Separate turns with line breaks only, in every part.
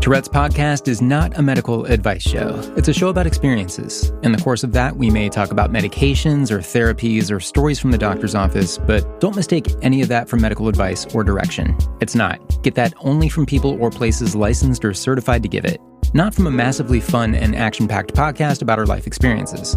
Tourette's podcast is not a medical advice show. It's a show about experiences. In the course of that, we may talk about medications or therapies or stories from the doctor's office, but don't mistake any of that for medical advice or direction. It's not. Get that only from people or places licensed or certified to give it, not from a massively fun and action-packed podcast about our life experiences,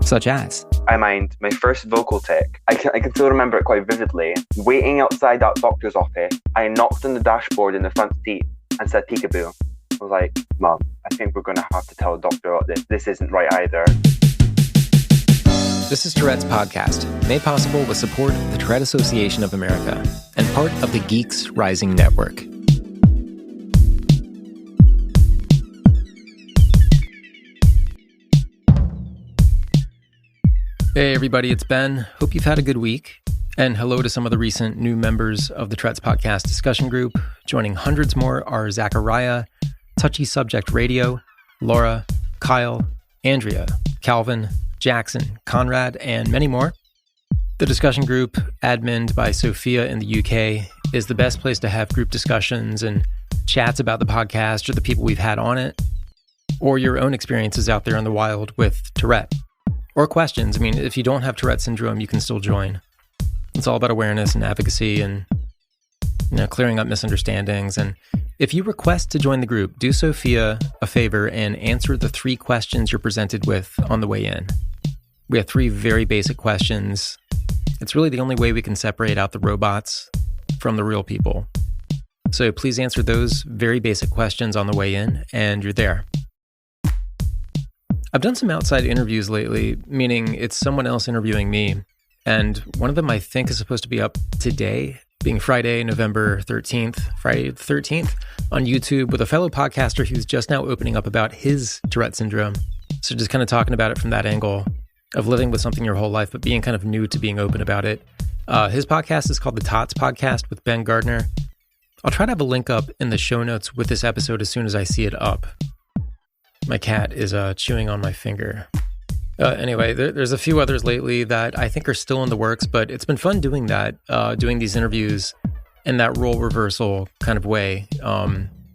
such as...
I mind my first vocal tick. I can still remember it quite vividly. Waiting outside that doctor's office, I knocked on the dashboard in the front seat and said peekaboo. I was like, Mom, I think we're going to have to tell the doctor about this. This isn't right either.
This is Tourette's podcast, made possible with support of the Tourette Association of America and part of the Geeks Rising Network. Hey everybody, it's Ben. Hope you've had a good week. And hello to some of the recent new members of the Tourette's podcast discussion group. Joining hundreds more are Zachariah, Touchy Subject Radio, Laura, Kyle, Andrea, Calvin, Jackson, Conrad, and many more. The discussion group, adminned by Sophia in the UK, is the best place to have group discussions and chats about the podcast or the people we've had on it, or your own experiences out there in the wild with Tourette. Or questions. I mean, if you don't have Tourette syndrome, you can still join. It's all about awareness and advocacy and, clearing up misunderstandings. And if you request to join the group, do Sophia a favor and answer the 3 questions you're presented with on the way in. We have 3 very basic questions. It's really the only way we can separate out the robots from the real people. So please answer those very basic questions on the way in, and you're there. I've done some outside interviews lately, meaning it's someone else interviewing me. And one of them I think is supposed to be up today, being Friday, November 13th, Friday the 13th, on YouTube with a fellow podcaster who's just now opening up about his Tourette syndrome. So just kind of talking about it from that angle of living with something your whole life, but being kind of new to being open about it. His podcast is called the Tots Podcast with Ben Gardner. I'll try to have a link up in the show notes with this episode as soon as I see it up. My cat is chewing on my finger. Anyway, there's a few others lately that I think are still in the works, but it's been fun doing that, doing these interviews in that role reversal kind of way,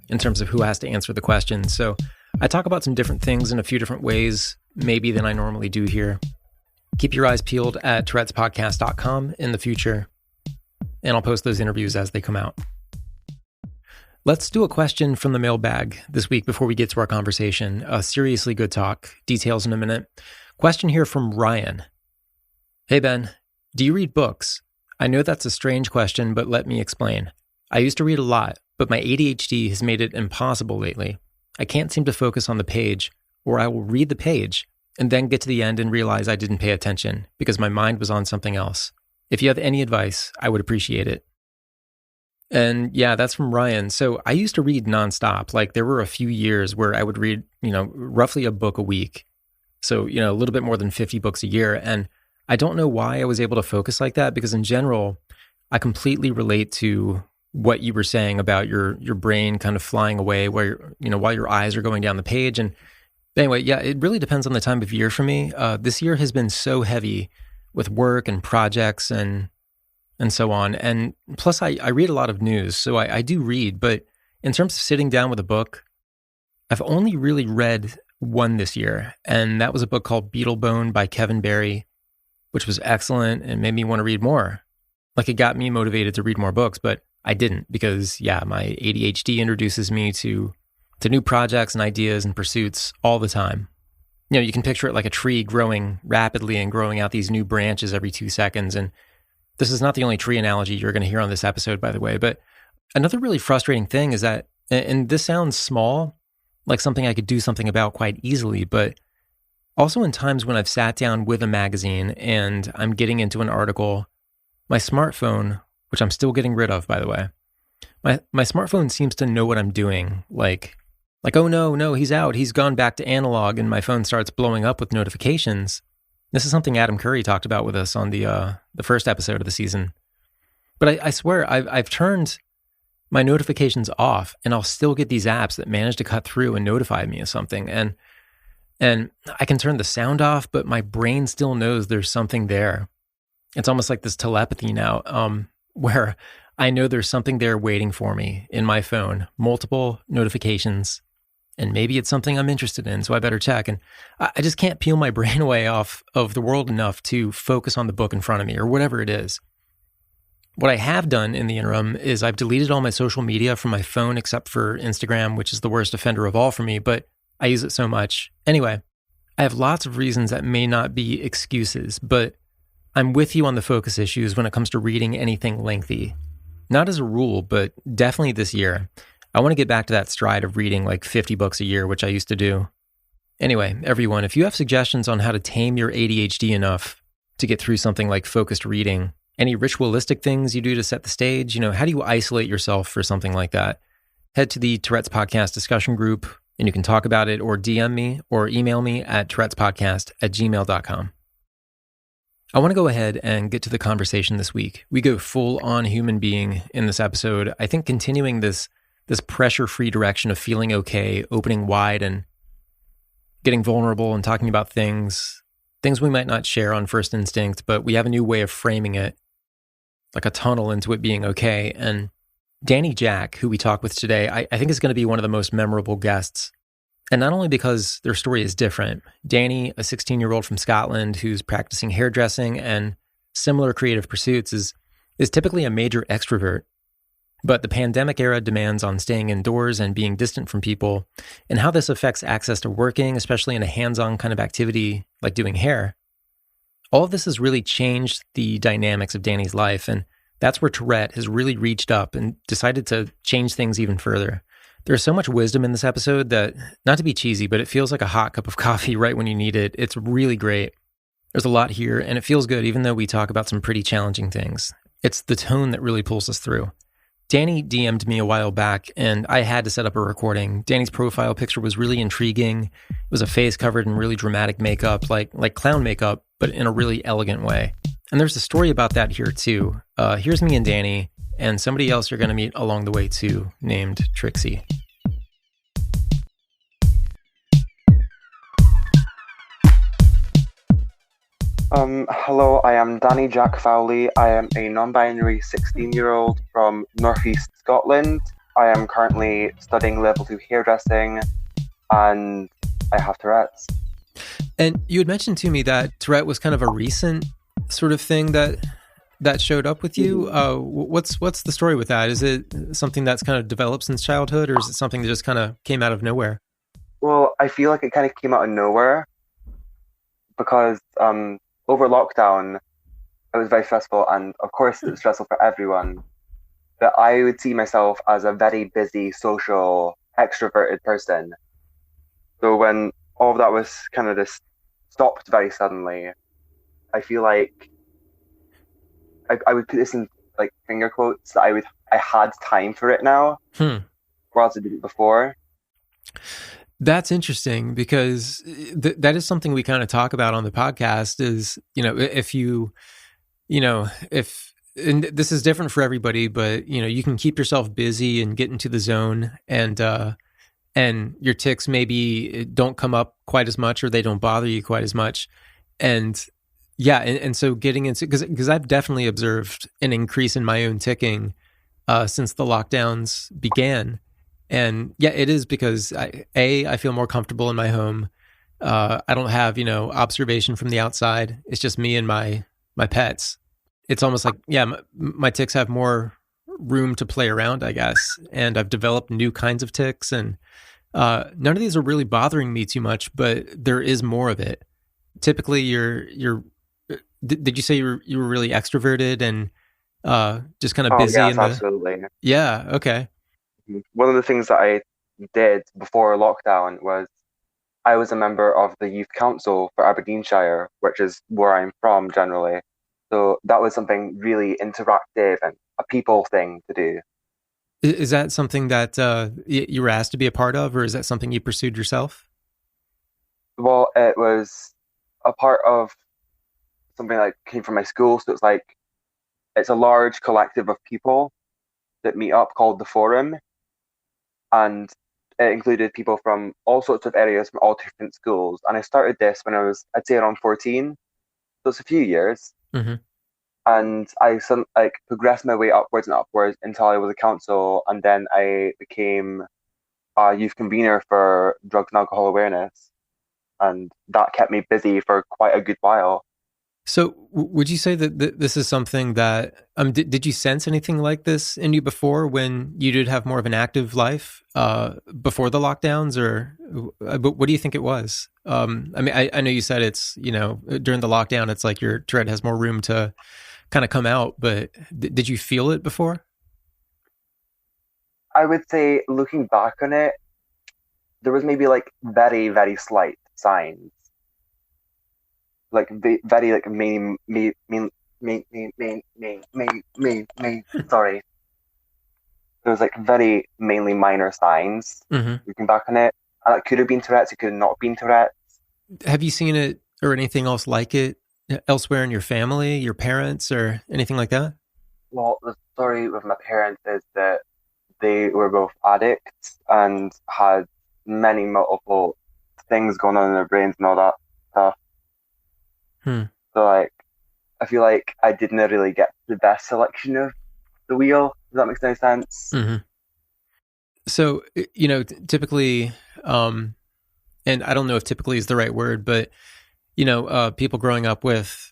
in terms of who has to answer the questions. So I talk about some different things in a few different ways, maybe than I normally do here. Keep your eyes peeled at tourettespodcast.com in the future, and I'll post those interviews as they come out. Let's do a question from the mailbag this week before we get to our conversation. A seriously good talk. Details in a minute. Question here from Ryan. Hey Ben, do you read books? I know that's a strange question, but let me explain. I used to read a lot, but my ADHD has made it impossible lately. I can't seem to focus on the page, or I will read the page and then get to the end and realize I didn't pay attention because my mind was on something else. If you have any advice, I would appreciate it. And yeah, that's from Ryan. So I used to read nonstop. Like there were a few years where I would read, roughly a book a week. So, a little bit more than 50 books a year. And I don't know why I was able to focus like that, because in general, I completely relate to what you were saying about your brain kind of flying away while your eyes are going down the page. And anyway, yeah, it really depends on the time of year for me. This year has been so heavy with work and projects and so on. And plus I read a lot of news, so I do read, but in terms of sitting down with a book, I've only really read one this year, and that was a book called Beetlebone by Kevin Barry, which was excellent and made me want to read more. Like it got me motivated to read more books, but I didn't because, my ADHD introduces me to new projects and ideas and pursuits all the time. You can picture it like a tree growing rapidly and growing out these new branches every 2 seconds. And this is not the only tree analogy you're going to hear on this episode, by the way. But another really frustrating thing is that, and this sounds small, like something I could do something about quite easily, but also in times when I've sat down with a magazine and I'm getting into an article, my smartphone, which I'm still getting rid of, by the way, my smartphone seems to know what I'm doing. Like, oh no, he's out. He's gone back to analog, and my phone starts blowing up with notifications. This is something Adam Curry talked about with us on the first episode of the season. But I swear, I've turned my notifications off, and I'll still get these apps that manage to cut through and notify me of something. And I can turn the sound off, but my brain still knows there's something there. It's almost like this telepathy now, where I know there's something there waiting for me in my phone, multiple notifications, and maybe it's something I'm interested in, so I better check. And I just can't peel my brain away off of the world enough to focus on the book in front of me or whatever it is. What I have done in the interim is I've deleted all my social media from my phone except for Instagram, which is the worst offender of all for me, but I use it so much. Anyway, I have lots of reasons that may not be excuses, but I'm with you on the focus issues when it comes to reading anything lengthy. Not as a rule, but definitely this year. I want to get back to that stride of reading like 50 books a year, which I used to do. Anyway, everyone, if you have suggestions on how to tame your ADHD enough to get through something like focused reading, any ritualistic things you do to set the stage, how do you isolate yourself for something like that? Head to the Tourette's Podcast discussion group and you can talk about it, or DM me or email me at tourettespodcast@gmail.com. I want to go ahead and get to the conversation this week. We go full on human being in this episode. I think continuing this pressure-free direction of feeling okay, opening wide and getting vulnerable and talking about things we might not share on first instinct, but we have a new way of framing it, like a tunnel into it being okay. And Danny Jack, who we talk with today, I think is going to be one of the most memorable guests. And not only because their story is different. Danny, a 16-year-old from Scotland who's practicing hairdressing and similar creative pursuits, is typically a major extrovert. But the pandemic era demands on staying indoors and being distant from people, and how this affects access to working, especially in a hands-on kind of activity like doing hair. All of this has really changed the dynamics of Danny's life, and that's where Tourette has really reached up and decided to change things even further. There's so much wisdom in this episode that, not to be cheesy, but it feels like a hot cup of coffee right when you need it. It's really great. There's a lot here, and it feels good even though we talk about some pretty challenging things. It's the tone that really pulls us through. Danny DM'd me a while back, and I had to set up a recording. Danny's profile picture was really intriguing. It was a face covered in really dramatic makeup, like clown makeup, but in a really elegant way. And there's a story about that here too. Here's me and Danny, and somebody else you're going to meet along the way too, named Trixie.
Hello, I am Danny Jack Fowley. I am a non-binary 16-year-old from Northeast Scotland. I am currently studying level 2 hairdressing, and I have Tourette's.
And you had mentioned to me that Tourette was kind of a recent sort of thing that showed up with you. What's the story with that? Is it something that's kind of developed since childhood, or is it something that just kind of came out of nowhere?
Well, I feel like it kind of came out of nowhere because over lockdown, it was very stressful, and of course it was stressful for everyone. But I would see myself as a very busy, social, extroverted person. So when all of that was kind of just stopped very suddenly, I feel like I would put this in like finger quotes that I had time for it now, whereas I didn't before.
That's interesting because that is something we kind of talk about on the podcast is, and this is different for everybody, but, you can keep yourself busy and get into the zone and your tics maybe don't come up quite as much or they don't bother you quite as much. And yeah. And so getting into, because I've definitely observed an increase in my own ticking since the lockdowns began. And yeah, it is because I feel more comfortable in my home. I don't have, observation from the outside. It's just me and my pets. It's almost like, yeah, my tics have more room to play around, I guess. And I've developed new kinds of tics, and none of these are really bothering me too much, but there is more of it. Typically, did you say you were really extroverted and just kind of busy?
Yes, absolutely.
Yeah. Okay.
One of the things that I did before lockdown was I was a member of the youth council for Aberdeenshire, which is where I'm from generally. So that was something really interactive and a people thing to do.
Is that something that you were asked to be a part of, or is that something you pursued yourself?
Well, it was a part of something that came from my school. So it's a large collective of people that meet up called the Forum. And it included people from all sorts of areas from all different schools. And I started this when I was, I'd say, around 14. So it's a few years.
Mm-hmm.
And like progressed my way upwards and upwards until I was a council, and then I became a youth convener for drugs and alcohol awareness, and that kept me busy for quite a good while.
So would you say that this is something that, did you sense anything like this in you before when you did have more of an active life before the lockdowns, or but what do you think it was? I mean, I know you said it's, during the lockdown, it's like your Tourette has more room to kind of come out, but did you feel it before?
I would say, looking back on it, there was maybe like very, very slight signs, like very like sorry. There was like very mainly minor signs looking back on it. And it could have been Tourette's, it could have not been Tourette's.
Have you seen it or anything else like it elsewhere in your family, your parents, or anything like that?
Well, the story with my parents is that they were both addicts and had many multiple things going on in their brains and all that stuff. So like, I feel like I didn't really get the best selection of the wheel. Does that make any sense?
So, typically, and I don't know if typically is the right word, but, people growing up with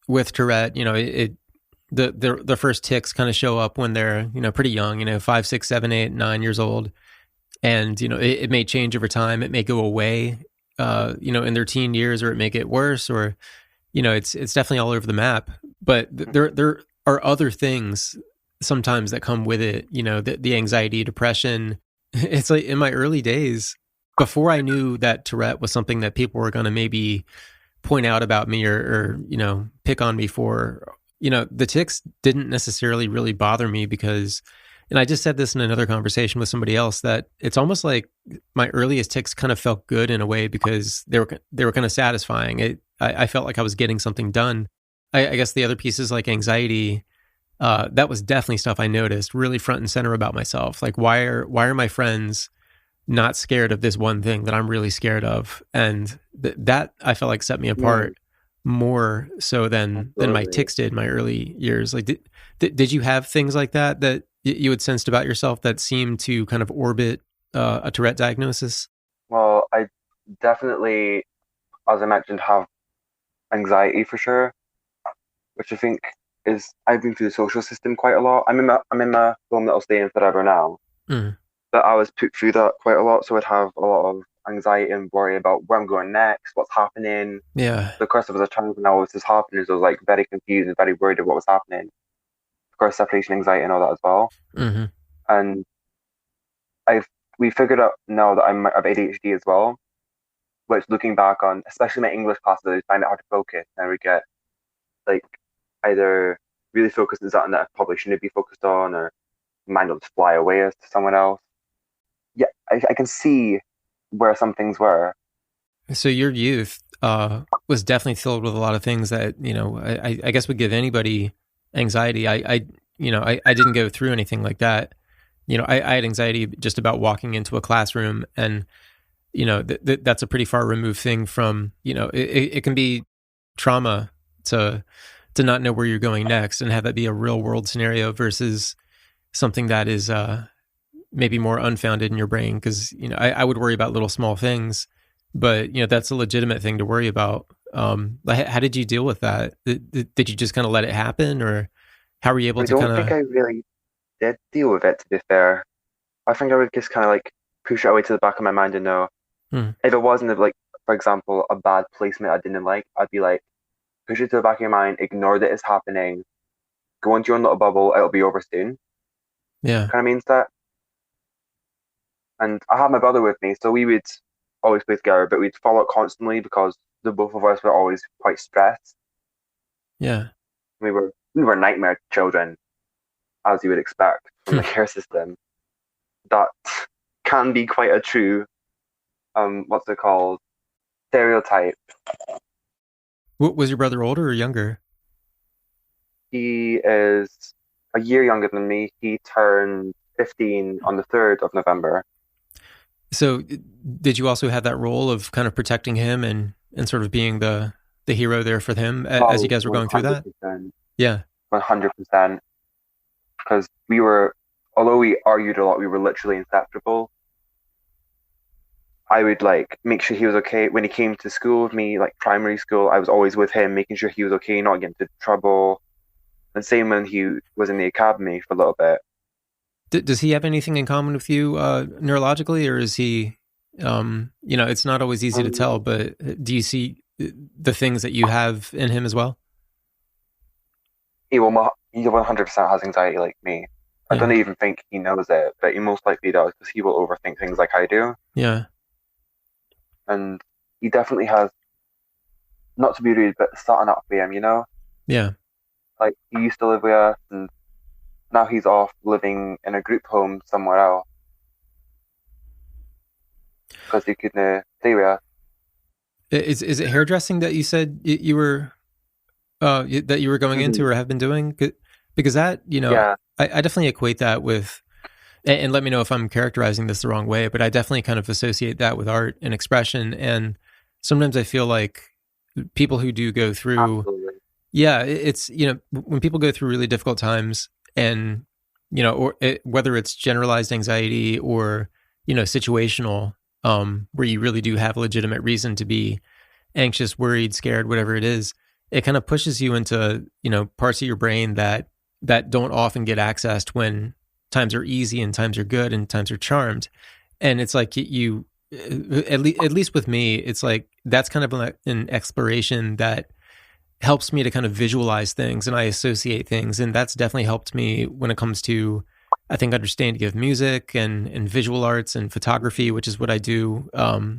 Tourette, the first tics kind of show up when they're, pretty young, 5, 6, 7, 8, 9 years old. And, it may change over time. It may go away, in their teen years, or it may get worse, or, it's definitely all over the map. But there are other things sometimes that come with it, the anxiety, depression. It's like in my early days, before I knew that Tourette was something that people were going to maybe point out about me or pick on me for, the tics didn't necessarily really bother me because, and I just said this in another conversation with somebody else, that it's almost like my earliest tics kind of felt good in a way because they were kind of satisfying. I felt like I was getting something done. I guess the other piece is like anxiety. That was definitely stuff I noticed really front and center about myself. Like, why are my friends not scared of this one thing that I'm really scared of? And that I felt like set me apart more so than my tics did in my early years. Like, did you have things like that you had sensed about yourself that seemed to kind of orbit a Tourette diagnosis?
Well, I definitely, as I mentioned, have anxiety for sure, which I think is, I've been through the social system quite a lot. I'm in my home that I'll stay in forever now. But I was put through that quite a lot, so I'd have a lot of anxiety and worry about where I'm going next, what's happening.
Yeah.
So of course, there was a time when all this was happening, so I was like very confused and very worried of what was happening. Of course, separation anxiety and all that as well. And we figured out now that I might have ADHD as well, which, looking back on, especially my English classes, I find it hard to focus, and I would get like either really focused on something that I probably shouldn't be focused on, or mind will just fly away as to someone else. Yeah, I can see where some things were.
So your youth was definitely filled with a lot of things that, I guess would give anybody anxiety. I didn't go through anything like that. I had anxiety just about walking into a classroom, and, that's a pretty far removed thing from, it can be trauma to not know where you're going next and have that be a real world scenario versus something that is maybe more unfounded in your brain. Because, I would worry about little small things, but, that's a legitimate thing to worry about. How did you deal with that? Did you just kind of let it happen, or how were you able to kind of...
I don't think I really did deal with it, to be fair. I think I would just kind of like push it away to the back of my mind and know if it wasn't like, for example, a bad placement I didn't like, I'd be like, push it to the back of your mind, ignore that it's happening, go into your own little bubble, it'll be over soon.
Yeah.
Kind of means that. And I had my brother with me, so we would always play together, but we'd fall out constantly because the both of us were always quite stressed.
Yeah.
We were nightmare children, as you would expect from the care system. That can be quite a true, what's it called, stereotype.
Was your brother older or younger?
He is a year younger than me. He turned 15 on the 3rd of November.
So did you also have that role of kind of protecting him and sort of being the hero there for him as you guys were going through that?
100%.
Yeah.
100%. Because although we argued a lot, we were literally inseparable. I would like make sure he was okay when he came to school with me, like primary school. I was always with him, making sure he was okay, not getting into trouble. And same when he was in the academy for a little bit.
Does he have anything in common with you neurologically, or is he? It's not always easy to tell, but do you see the things that you have in him as well?
He 100% has anxiety like me. I don't even think he knows it, but he most likely does because he will overthink things like I do.
Yeah.
And he definitely has, not to be rude, but starting up for him, you know?
Yeah.
Like, he used to live with us, and now he's off living in a group home somewhere else. Because he couldn't stay with us.
Is it hairdressing that you said you were that you were going into or have been doing? Because that, I definitely equate that with, and let me know if I'm characterizing this the wrong way, but I definitely kind of associate that with art and expression. And sometimes I feel like people who do go through,
Absolutely.
it's, when people go through really difficult times and, whether it's generalized anxiety or, situational, where you really do have a legitimate reason to be anxious, worried, scared, whatever it is, it kind of pushes you into, parts of your brain that don't often get accessed when times are easy and times are good and times are charmed. And it's like you, at least with me, it's like, that's kind of an exploration that helps me to kind of visualize things and I associate things. And that's definitely helped me when it comes to, I think, understanding of music and visual arts and photography, which is what I do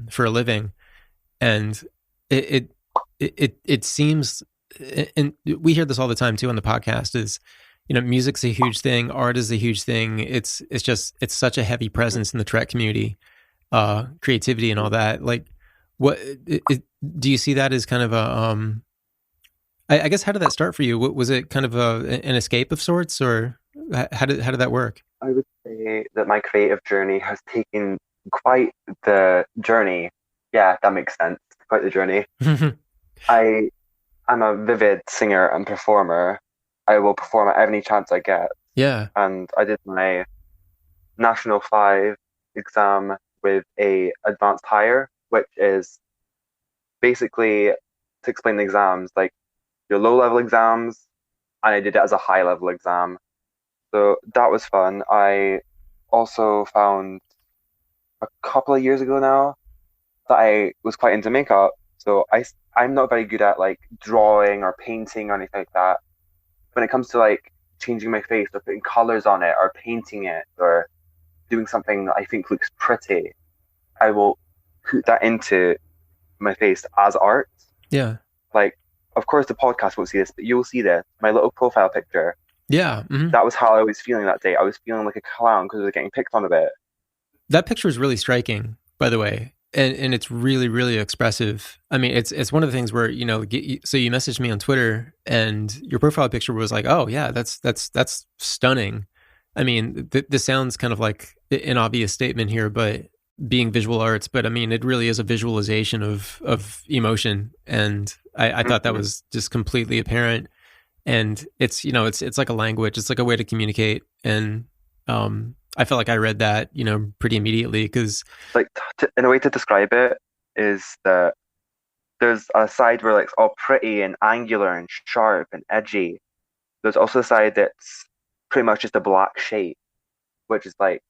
for a living. And it seems, and we hear this all the time too on the podcast, is, music's a huge thing. Art is a huge thing. It's such a heavy presence in the Tourette community, creativity and all that. Like, do you see that as kind of a, I guess, how did that start for you? Was it kind of an escape of sorts, or how did that work?
I would say that my creative journey has taken quite the journey. Yeah, that makes sense. Quite the journey. I'm a vivid singer and performer. I will perform at any chance I get.
Yeah.
And I did my National 5 exam with a advanced higher, which is basically, to explain the exams, like your low-level exams, and I did it as a high-level exam. So that was fun. I also found a couple of years ago now that I was quite into makeup. So I'm not very good at like drawing or painting or anything like that. When it comes to like changing my face or putting colors on it or painting it or doing something that I think looks pretty, I will put that into my face as art.
Yeah.
Like, of course the podcast won't see this, but you'll see this. My little profile picture.
Yeah. Mm-hmm.
That was how I was feeling that day. I was feeling like a clown because I was getting picked on a bit.
That picture is really striking, by the way. And it's really, really expressive. I mean, it's one of the things where, so you messaged me on Twitter and your profile picture was like, oh yeah, that's stunning. I mean, this sounds kind of like an obvious statement here, but being visual arts, but I mean, it really is a visualization of emotion. And I thought that was just completely apparent. And it's, it's like a language, it's like a way to communicate. And, I felt like I read that, pretty immediately because,
like, in a way to describe it is that there's a side where like it's all pretty and angular and sharp and edgy. There's also a side that's pretty much just a black shape, which is like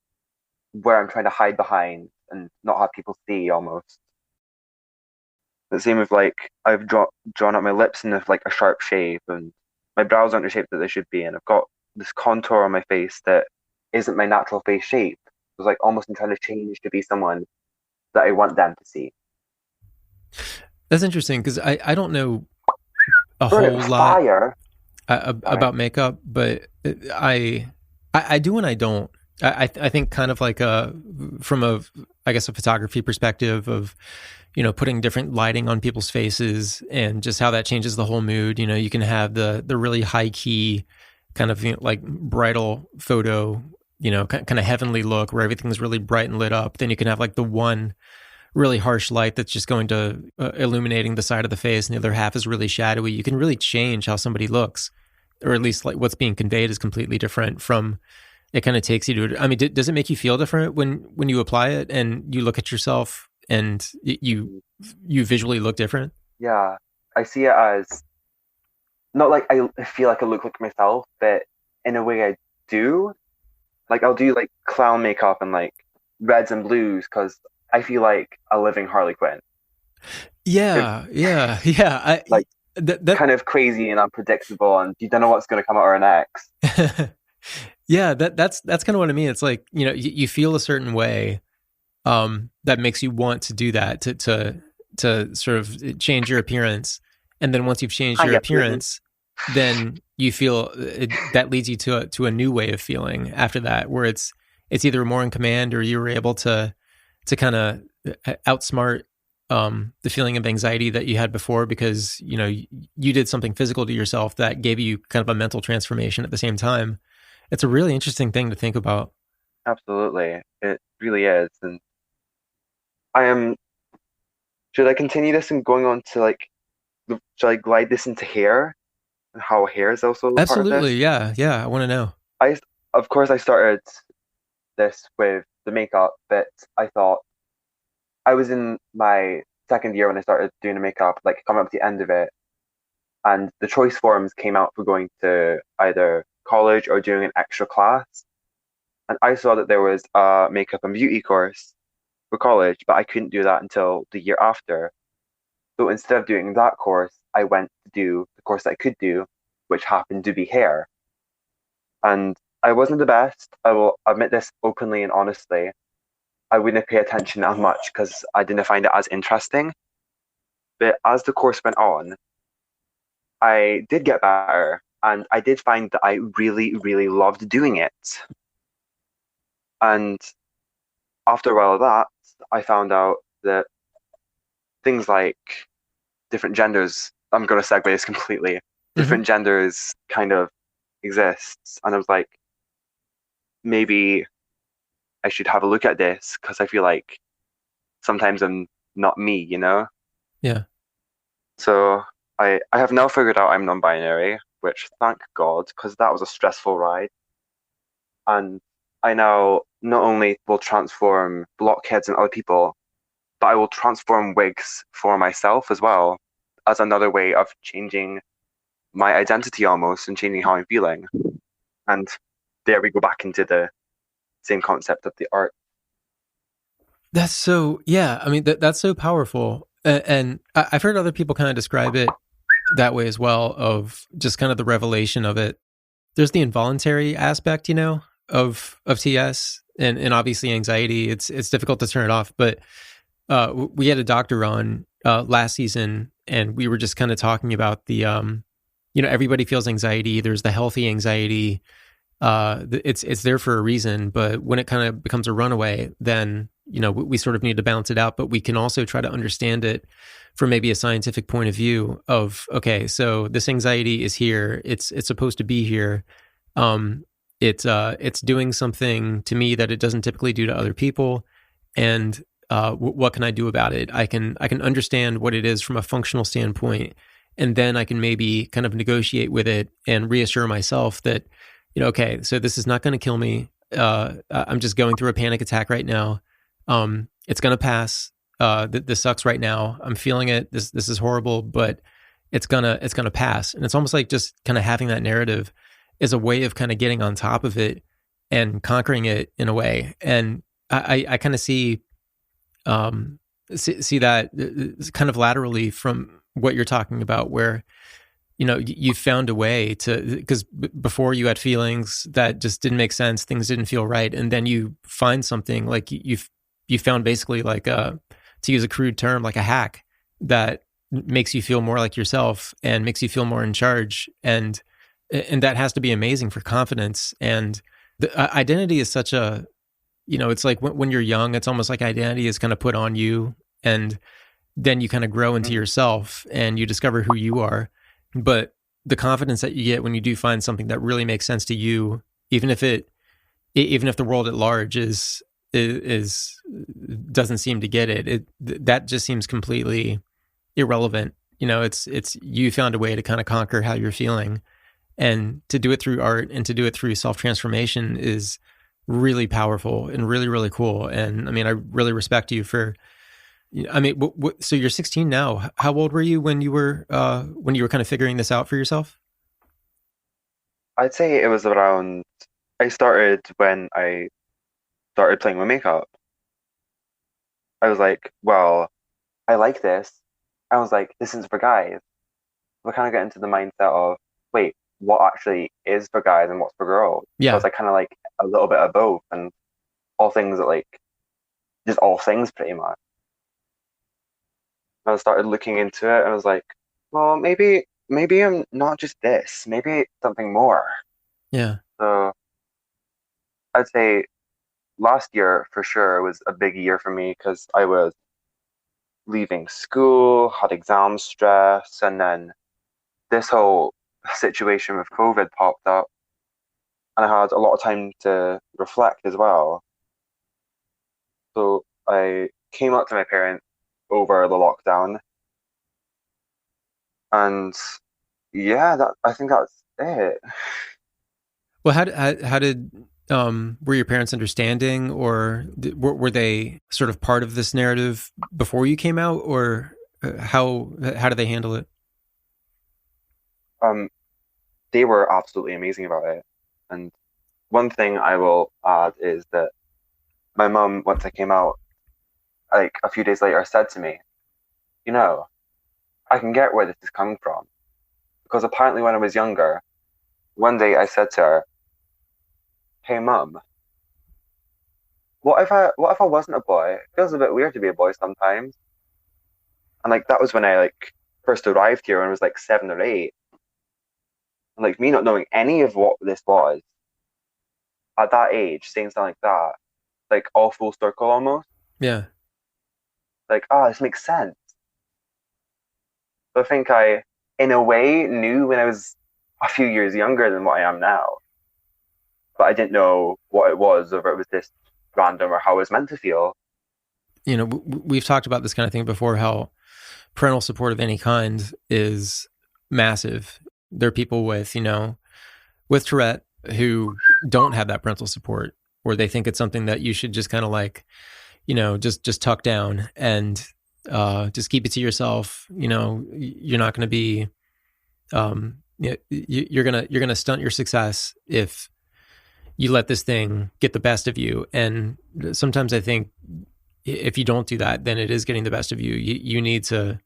where I'm trying to hide behind and not have people see almost. The same with like I've drawn up my lips in like a sharp shape and my brows aren't the shape that they should be, and I've got this contour on my face that isn't my natural face shape. It's like almost I'm trying to change to be someone that I want them to see.
That's interesting because I don't know a whole lot about makeup, but I do and I don't. I think kind of like from a photography perspective of, putting different lighting on people's faces and just how that changes the whole mood. You can have the really high key kind of like bridal photo, kind of heavenly look where everything's really bright and lit up. Then you can have like the one really harsh light that's just going to illuminating the side of the face and the other half is really shadowy. You can really change how somebody looks. or at least like what's being conveyed is completely different from, it kind of takes you to it. I mean, does it make you feel different when you apply it and you look at yourself and you visually look different?
Yeah, I see it as not like I feel like I look like myself, but in a way I do. Like I'll do like clown makeup and like reds and blues because I feel like a living Harley Quinn.
Yeah, yeah, yeah.
Like
That
kind of crazy and unpredictable, and you don't know what's going to come out of her next.
yeah, that's kind of what I mean. It's like, you feel a certain way that makes you want to do that, to sort of change your appearance. And then once you've changed your appearance, then you feel that leads you to a new way of feeling after that, where it's either more in command or you were able to kind of outsmart the feeling of anxiety that you had before, because you did something physical to yourself that gave you kind of a mental transformation at the same time. It's a really interesting thing to think about.
Absolutely, it really is. And I am. Should I continue this and going on to like? Should I glide this into hair and how hair is also part of
Absolutely,
this?
yeah. I want to know.
Of course, I started this with the makeup, but I thought I was in my second year when I started doing the makeup, like coming up to the end of it, and the choice forms came out for going to either college or doing an extra class. And I saw that there was a makeup and beauty course for college, but I couldn't do that until the year after. So instead of doing that course, I went to do the course that I could do, which happened to be hair. And I wasn't the best. I will admit this openly and honestly. I wouldn't pay attention as much because I didn't find it as interesting. But as the course went on, I did get better, and I did find that I really, really loved doing it. And after a while of that, I found out that things like different genders, I'm going to segue this completely, different genders kind of exists. And I was like, maybe I should have a look at this because I feel like sometimes I'm not me,
Yeah.
So I have now figured out I'm non-binary, which thank God, because that was a stressful ride. And I now not only will transform blockheads and other people, but I will transform wigs for myself as well, as another way of changing my identity almost and changing how I'm feeling. And there we go back into the same concept of the art.
That's so, yeah. I mean, that's so powerful. And I've heard other people kind of describe it that way as well, of just kind of the revelation of it. There's the involuntary aspect, of TS and obviously anxiety. It's difficult to turn it off, but we had a doctor on last season, and we were just kind of talking about the, everybody feels anxiety. There's the healthy anxiety. It's there for a reason, but when it kind of becomes a runaway, then we sort of need to balance it out. But we can also try to understand it from maybe a scientific point of view of, okay, so this anxiety is here. It's supposed to be here. It's doing something to me that it doesn't typically do to other people, and what can I do about it? I can understand what it is from a functional standpoint, and then I can maybe kind of negotiate with it and reassure myself that, okay, so this is not going to kill me. I'm just going through a panic attack right now. It's going to pass. This sucks right now. I'm feeling it. This is horrible, but it's gonna pass. And it's almost like just kind of having that narrative is a way of kind of getting on top of it and conquering it in a way. And I kind of see that kind of laterally from what you're talking about, where you found a way to, because before you had feelings that just didn't make sense, things didn't feel right, and then you find something like you found basically like to use a crude term, like a hack that makes you feel more like yourself and makes you feel more in charge, and that has to be amazing for confidence. And the identity is such a, it's like when you're young, it's almost like identity is kind of put on you, and then you kind of grow into yourself and you discover who you are. But the confidence that you get when you do find something that really makes sense to you, even if the world at large doesn't seem to get it, that just seems completely irrelevant. It's you found a way to kind of conquer how you're feeling, And to do it through art and to do it through self-transformation is really powerful and really, really cool. And I mean, I really respect you for, I mean, so you're 16 now. How old were you when you were kind of figuring this out for yourself?
I'd say it was around, I started when I started playing with makeup. I was like, well, I like this. I was like, this is for guys. We kind of get into the mindset of, wait, what actually is for guys and what's for girls?
Yeah.
So it's like kind of like a little bit of both and all things that like, just all things pretty much. I started looking into it and I was like, well, maybe I'm not just this. Maybe it's something more.
Yeah.
So I'd say last year for sure was a big year for me because I was leaving school, had exam stress, and then this whole situation with COVID popped up, and I had a lot of time to reflect as well. So I came up to my parents over the lockdown, and yeah, I think that's it.
Well, how did were your parents understanding, or were they sort of part of this narrative before you came out, or how did they handle it?
They were absolutely amazing about it. And one thing I will add is that my mum, once I came out, like a few days later, said to me, you know, I can get where this is coming from. Because apparently when I was younger, one day I said to her, hey mum, what if I wasn't a boy? It feels a bit weird to be a boy sometimes. And like that was when I like first arrived here when I was like 7 or 8. And like me not knowing any of what this was at that age, saying something like that, like all full circle almost.
Yeah.
Like, this makes sense. So I think I, in a way, knew when I was a few years younger than what I am now. But I didn't know what it was, or if it was just random, or how I was meant to feel.
You know, we've talked about this kind of thing before, how parental support of any kind is massive. There are people with, with Tourette who don't have that parental support, or they think it's something that you should just kind of like, just tuck down and just keep it to yourself. You're not going to be, you're gonna stunt your success if you let this thing get the best of you. And sometimes I think if you don't do that, then it is getting the best of you. You need to,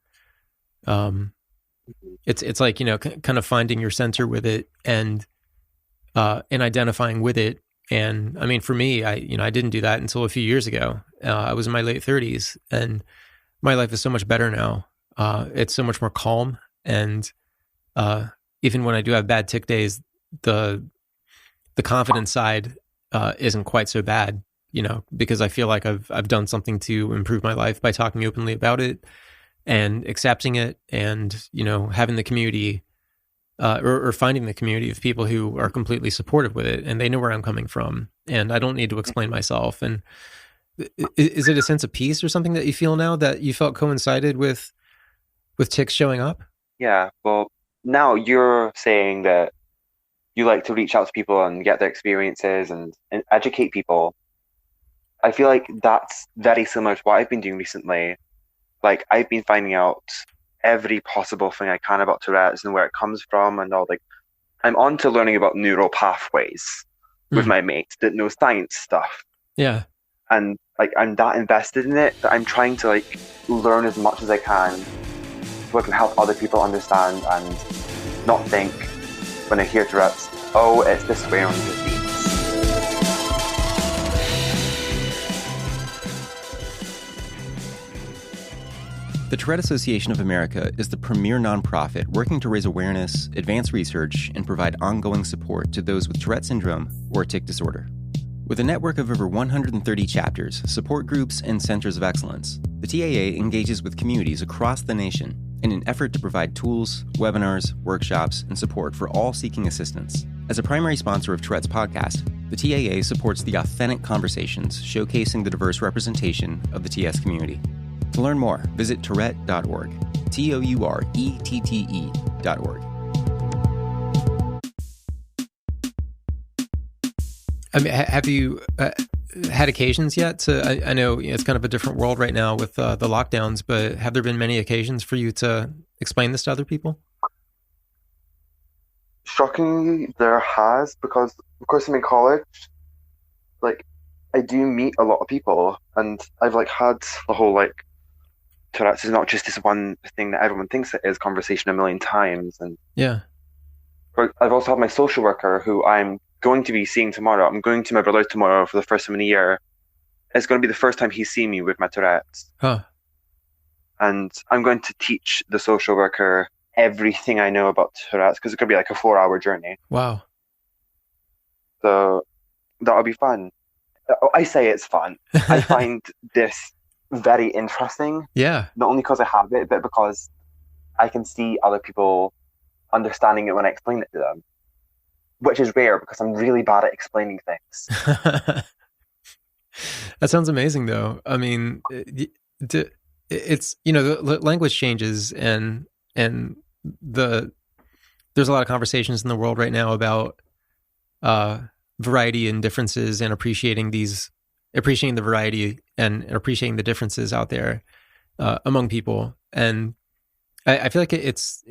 it's like, kind of finding your center with it and identifying with it. And I mean, for me, I didn't do that until a few years ago. I was in my late 30s and my life is so much better now. It's so much more calm. And even when I do have bad tick days, the confidence side isn't quite so bad, because I feel like I've done something to improve my life by talking openly about it and accepting it, and having the community or finding the community of people who are completely supportive with it, and they know where I'm coming from, and I don't need to explain myself. And is it a sense of peace or something that you feel now that you felt coincided with tics showing up?
Yeah, well, now you're saying that you like to reach out to people and get their experiences and educate people. I feel like that's very similar to what I've been doing recently. Like, I've been finding out every possible thing I can about Tourette's and where it comes from and all. Like, I'm on to learning about neural pathways with my mates that know science stuff.
Yeah.
And like, I'm that invested in it that I'm trying to like learn as much as I can so I can help other people understand and not think when I hear Tourette's, oh, it's this swearing disease.
The Tourette Association of America is the premier nonprofit working to raise awareness, advance research, and provide ongoing support to those with Tourette syndrome or tic disorder. With a network of over 130 chapters, support groups, and centers of excellence, the TAA engages with communities across the nation in an effort to provide tools, webinars, workshops, and support for all seeking assistance. As a primary sponsor of Tourette's podcast, the TAA supports the authentic conversations showcasing the diverse representation of the TS community. To learn more, visit Tourette.org, TOURETTE.org.
I mean, have you had occasions yet to, I know it's kind of a different world right now with the lockdowns, but have there been many occasions for you to explain this to other people?
Shockingly, there has, because of course I'm in college. Like, I do meet a lot of people, and I've like had the whole like Tourette's is not just this one thing that everyone thinks it is conversation a million times. And
Yeah.
I've also had my social worker who I'm going to be seeing tomorrow. I'm going to my brother's tomorrow for the first time in a year. It's going to be the first time he's seen me with my Tourette's.
Huh.
And I'm going to teach the social worker everything I know about Tourette's, because it's going to be like a 4-hour journey.
Wow.
So that'll be fun. I say it's fun. I find this very interesting.
Yeah.
Not only because I have it, but because I can see other people understanding it when I explain it to them, which is rare because I'm really bad at explaining things.
That sounds amazing, though. I mean, it's, you know, the language changes, and there's a lot of conversations in the world right now about variety and differences, and appreciating the variety and appreciating the differences out there among people. And I feel like it's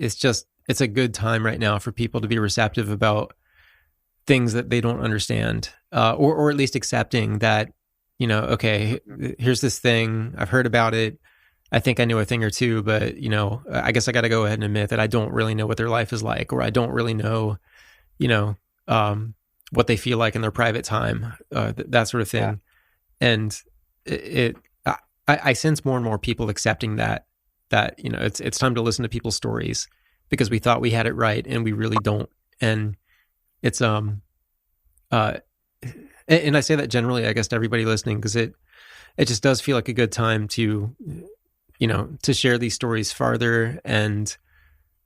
a good time right now for people to be receptive about things that they don't understand, or at least accepting that, you know, okay, here's this thing, I've heard about it, I think I know a thing or two, but, you know, I guess I got to go ahead and admit that I don't really know what their life is like, or I don't really know, you know, what they feel like in their private time, that sort of thing. Yeah. And I sense more and more people accepting that, you know, it's time to listen to people's stories, because we thought we had it right and we really don't. And it's, and I say that generally, I guess, to everybody listening, because it just does feel like a good time to, you know, to share these stories farther, and,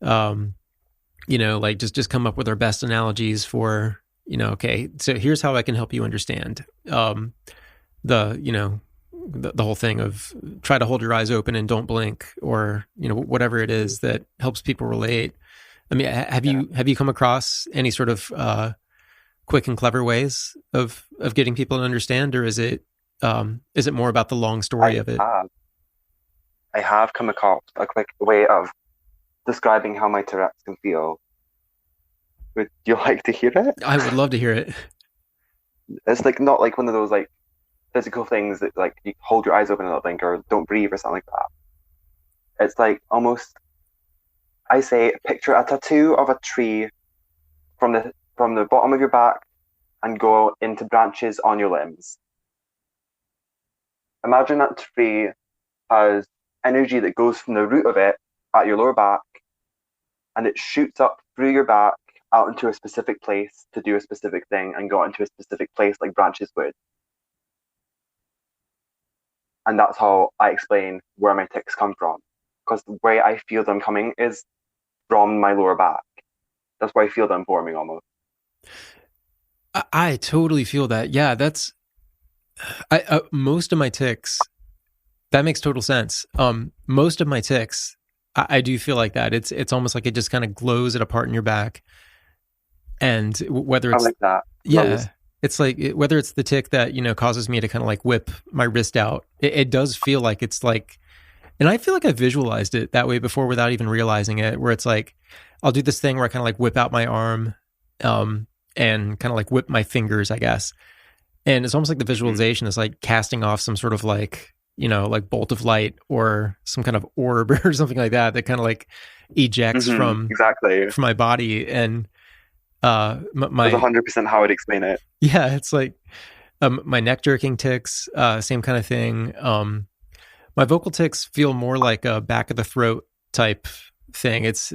you know, like just come up with our best analogies for, you know, okay, so here's how I can help you understand, you know, the whole thing of try to hold your eyes open and don't blink, or, you know, whatever it is that helps people relate. I mean, have you come across any sort of quick and clever ways of getting people to understand, or is it more about the long story of it?
I have come across a quick way of describing how my Tourette's can feel. Would you like to hear it?
I would love to hear it.
It's like not like one of those like physical things that like you hold your eyes open and not blink, or don't breathe, or something like that. It's like almost, I say, picture a tattoo of a tree from the bottom of your back and go into branches on your limbs. Imagine that tree has energy that goes from the root of it at your lower back, and it shoots up through your back out into a specific place to do a specific thing and go into a specific place like branches would. And that's how I explain where my tics come from, because the way I feel them coming is from my lower back. That's why I feel them forming almost.
I totally feel that. Yeah, that's most of my tics. That makes total sense. Most of my tics, I do feel like that. It's almost like it just kind of glows at a part in your back, and whether it's
I like that.
Yeah,
glows.
it's like whether it's the tick that, you know, causes me to kind of like whip my wrist out. It does feel like it's like, and I feel like I visualized it that way before without even realizing it. Where it's like I'll do this thing where I kind of like whip out my arm, and kind of like whip my fingers, I guess. And it's almost like the visualization is like casting off some sort of like, you know, like bolt of light or some kind of orb or something like that kind of like ejects from my body. And my
that's 100% how I'd explain it.
Yeah, it's like my neck jerking tics, same kind of thing. My vocal tics feel more like a back of the throat type thing. It's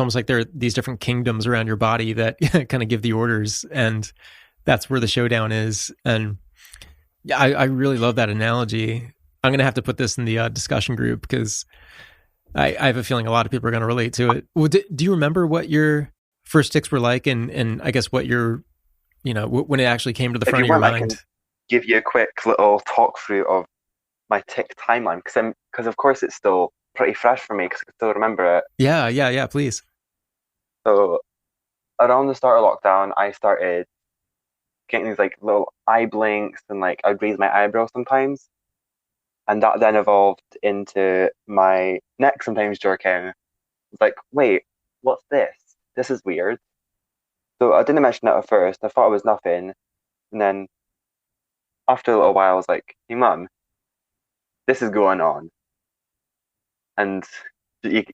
almost like there are these different kingdoms around your body that kind of give the orders, and that's where the showdown is. And yeah, I really love that analogy. I'm going to have to put this in the discussion group, because I have a feeling a lot of people are going to relate to it. Well, do you remember what your first tics were like, and I guess what your, you know, when it actually came to the front of your mind?
I can give you a quick little talk through of my tic timeline, because of course it's still pretty fresh for me, because I can still remember it.
Yeah, please.
So around the start of lockdown, I started getting these like little eye blinks, and like I'd raise my eyebrows sometimes. And that then evolved into my neck sometimes jerking. It's like, wait, what's this? This is weird. So I didn't mention that at first. I thought it was nothing. And then after a little while, I was like, hey, Mum, this is going on. And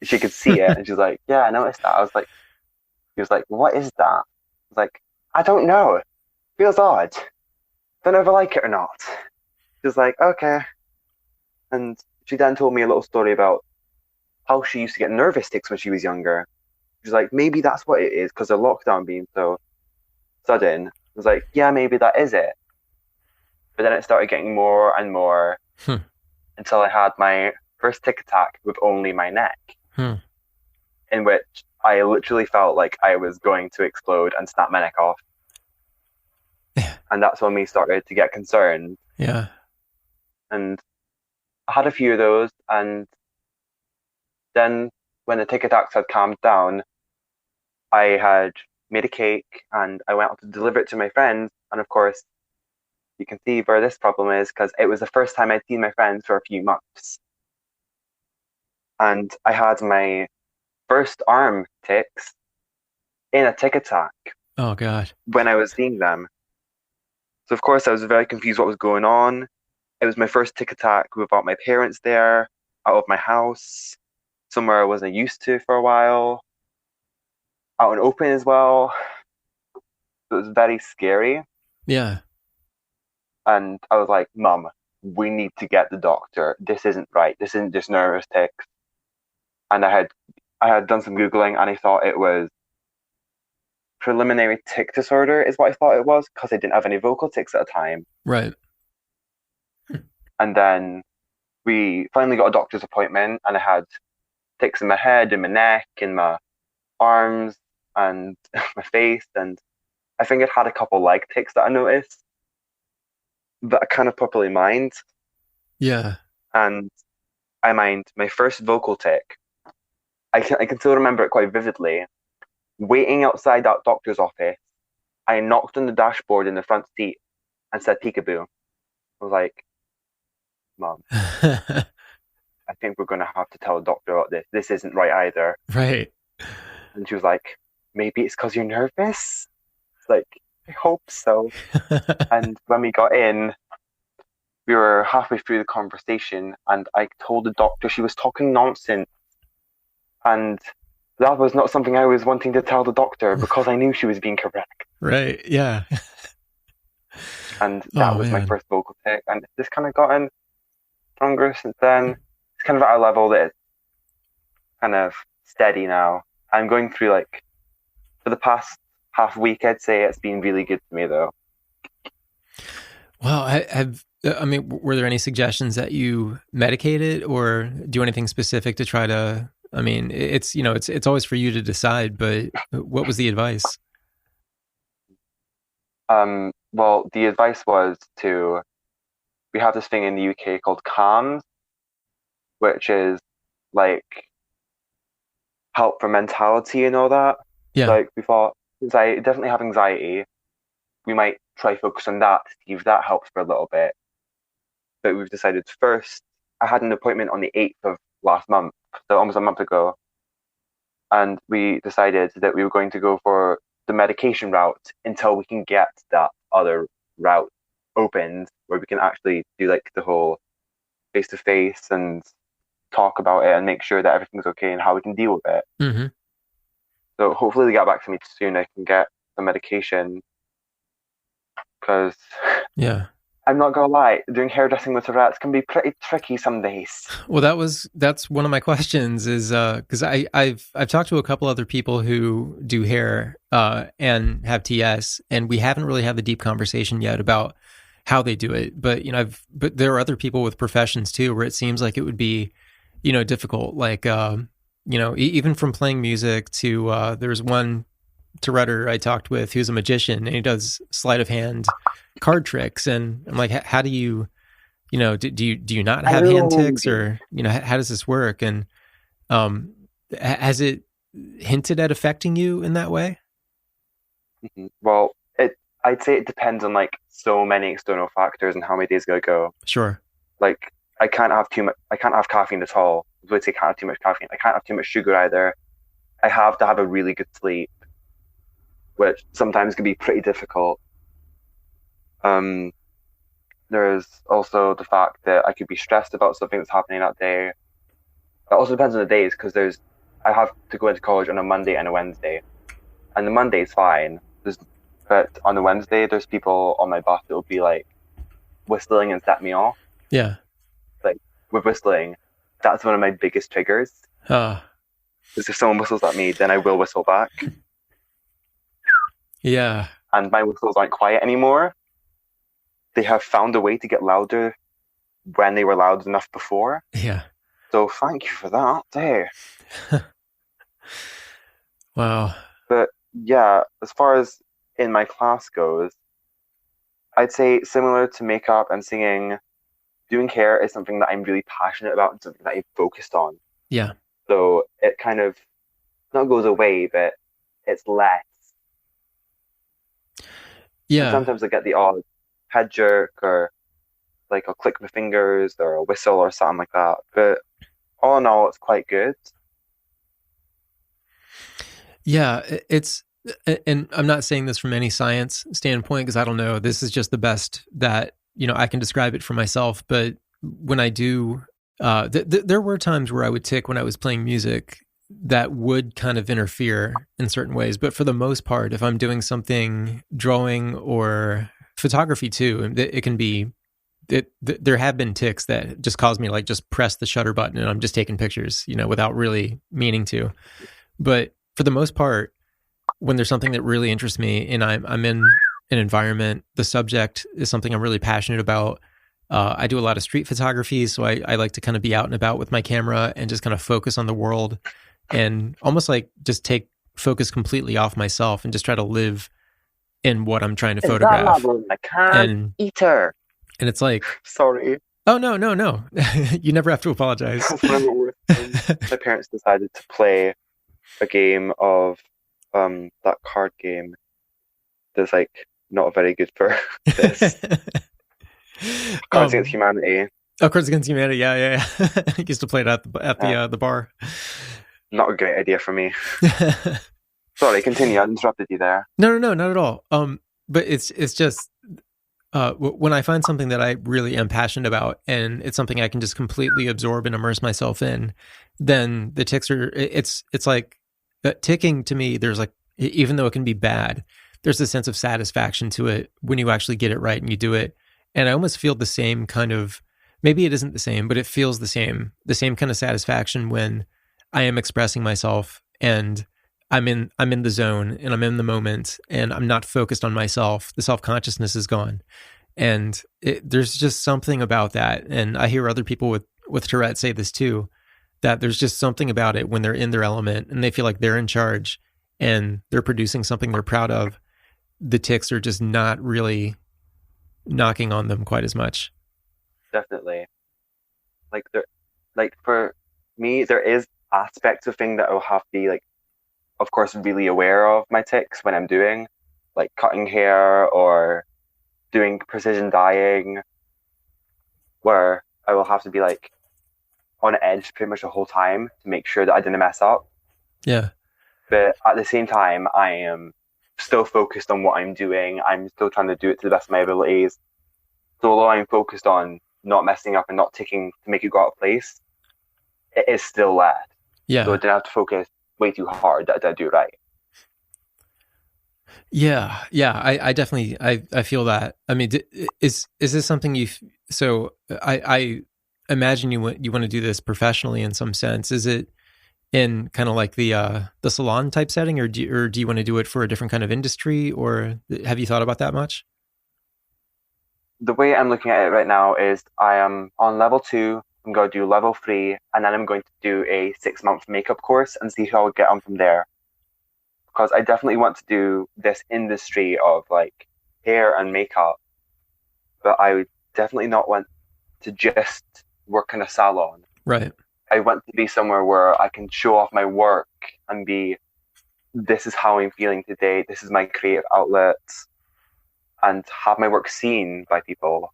she could see it. And she was like, yeah, I noticed that. He was like, what is that? I was like, I don't know. Feels odd. Don't know if I like it or not. She was like, okay. And she then told me a little story about how she used to get nervous tics when she was younger. She was like, maybe that's what it is because of lockdown being so sudden. I was like, yeah, maybe that is it. But then it started getting more and more until I had my first tic attack with only my neck, in which I literally felt like I was going to explode and snap my neck off. And that's when we started to get concerned.
Yeah.
And I had a few of those, and then when the tic attacks had calmed down, I had made a cake and I went out to deliver it to my friends. And of course, you can see where this problem is because it was the first time I'd seen my friends for a few months. And I had my first arm tics in a tic attack.
Oh, God.
When I was seeing them. So of course I was very confused what was going on. It was my first tic attack without my parents there, out of my house, somewhere I wasn't used to for a while, out and open as well. It was very scary.
Yeah.
And I was like, Mum, we need to get the doctor. This isn't right. This isn't just nervous tics. And I had done some Googling and I thought it was preliminary tic disorder is what I thought it was because I didn't have any vocal tics at the time.
Right.
And then we finally got a doctor's appointment and I had tics in my head, in my neck, in my arms and my face. And I think I'd had a couple leg tics that I noticed that I kind of properly mined.
Yeah.
And I mined my first vocal tic. I can still remember it quite vividly. Waiting outside that doctor's office, I knocked on the dashboard in the front seat and said peekaboo. I was like, Mom, I think we're going to have to tell the doctor about this. This isn't right either.
Right.
And she was like, maybe it's because you're nervous? It's like, I hope so. And when we got in, we were halfway through the conversation and I told the doctor she was talking nonsense. And that was not something I was wanting to tell the doctor because I knew she was being correct.
Right. Yeah.
And that was my first vocal tic. And it's just kind of gotten stronger since then. It's kind of at a level that it's kind of steady now. I'm going through like, for the past half week, I'd say it's been really good to me though.
Well, I mean, were there any suggestions that you medicate it or do anything specific to try to, I mean, it's, you know, it's always for you to decide, but what was the advice?
Well, the advice was we have this thing in the UK called CAMS, which is like help for mentality and all that.
Yeah.
Like we thought, definitely have anxiety. We might try focus on that to see if that helps for a little bit. But we've decided first, I had an appointment on the 8th of last month, so almost a month ago. And we decided that we were going to go for the medication route until we can get that other route opened where we can actually do like the whole face-to-face and talk about it and make sure that everything's okay and how we can deal with it.
Mm-hmm.
So hopefully they get back to me soon. I can get the medication because I'm not gonna lie, doing hairdressing with Tourette's can be pretty tricky some days.
Well, that's one of my questions is because I've talked to a couple other people who do hair and have TS, and we haven't really had the deep conversation yet about how they do it. But you know, but there are other people with professions too where it seems like it would be, you know, difficult. Like you know, even from playing music to there's one Touretter I talked with who's a magician and he does sleight of hand card tricks, and I'm like, how do you know, do you not have hand tics, or you know, how does this work? And has it hinted at affecting you in that way?
Well, I'd say it depends on like so many external factors and how many days I go.
Sure.
Like I can't have too much. I can't have caffeine at all. I would say can't have too much caffeine. I can't have too much sugar either. I have to have a really good sleep, which sometimes can be pretty difficult. There's also the fact that I could be stressed about something that's happening that day. It also depends on the days because I have to go into college on a Monday and a Wednesday, and the Monday is fine. But on the Wednesday, there's people on my bus that will be like whistling and set me off.
Yeah.
Like with whistling, that's one of my biggest triggers. Because if someone whistles at me, then I will whistle back.
Yeah.
And my whistles aren't quiet anymore. They have found a way to get louder when they were loud enough before.
Yeah.
So thank you for that. There.
Wow.
But yeah, as far as in my class goes, I'd say similar to makeup and singing, doing hair is something that I'm really passionate about and something that I'm focused on.
Yeah.
So it kind of not goes away, but it's less.
Yeah.
And sometimes I get the odd head jerk or like I'll click my fingers or a whistle or something like that. But all in all, it's quite good.
Yeah, and I'm not saying this from any science standpoint because I don't know. This is just the best that, I can describe it for myself. But when I do, there were times where I would tick when I was playing music that would kind of interfere in certain ways. But for the most part, if I'm doing something, drawing or photography too, it can be, there have been ticks that just cause me to like just press the shutter button and I'm just taking pictures, without really meaning to. But for the most part, when there's something that really interests me and I'm in an environment, the subject is something I'm really passionate about. I do a lot of street photography, so I like to kind of be out and about with my camera and just kind of focus on the world and almost like just take focus completely off myself and just try to live in what I'm trying to photograph.
I can't eat her.
And it's like,
sorry.
Oh, no. You never have to apologize.
My parents decided to play a game of that card game that's like not very good for this. Cards Against Humanity.
Oh, Cards Against Humanity. Yeah. I used to play it at the bar.
Not a great idea for me. Sorry, continue. I interrupted you there.
No, not at all. But it's just when I find something that I really am passionate about and it's something I can just completely absorb and immerse myself in, then the ticks are. It's like ticking to me. There's like, even though it can be bad, there's a sense of satisfaction to it when you actually get it right and you do it. And I almost feel the same kind of, maybe it isn't the same, but it feels the same kind of satisfaction when I am expressing myself and I'm in the zone and I'm in the moment and I'm not focused on myself. The self-consciousness is gone. And there's just something about that. And I hear other people with Tourette say this too, that there's just something about it when they're in their element and they feel like they're in charge and they're producing something they're proud of. The ticks are just not really knocking on them quite as much.
Definitely. Like for me, there is aspects of things that I'll have to be like, of course, really aware of my tics when I'm doing like cutting hair or doing precision dyeing, where I will have to be like on edge pretty much the whole time to make sure that I didn't mess up.
Yeah.
But at the same time, I am still focused on what I'm doing. I'm still trying to do it to the best of my abilities. So although I'm focused on not messing up and not ticking to make it go out of place, it is still there.
Yeah.
So I didn't have to focus way too hard that I do it right.
Yeah. I definitely, I feel that. I mean, is this something so I imagine you want to do this professionally in some sense. Is it in kind of like the salon type setting, or do you want to do it for a different kind of industry, or have you thought about that much?
The way I'm looking at it right now is I am on level 2. I'm going to do level 3, and then I'm going to do a 6-month makeup course and see how I get on from there. Because I definitely want to do this industry of like hair and makeup, but I would definitely not want to just work in a salon.
Right.
I want to be somewhere where I can show off my work and be, this is how I'm feeling today. This is my creative outlets. and have my work seen by people,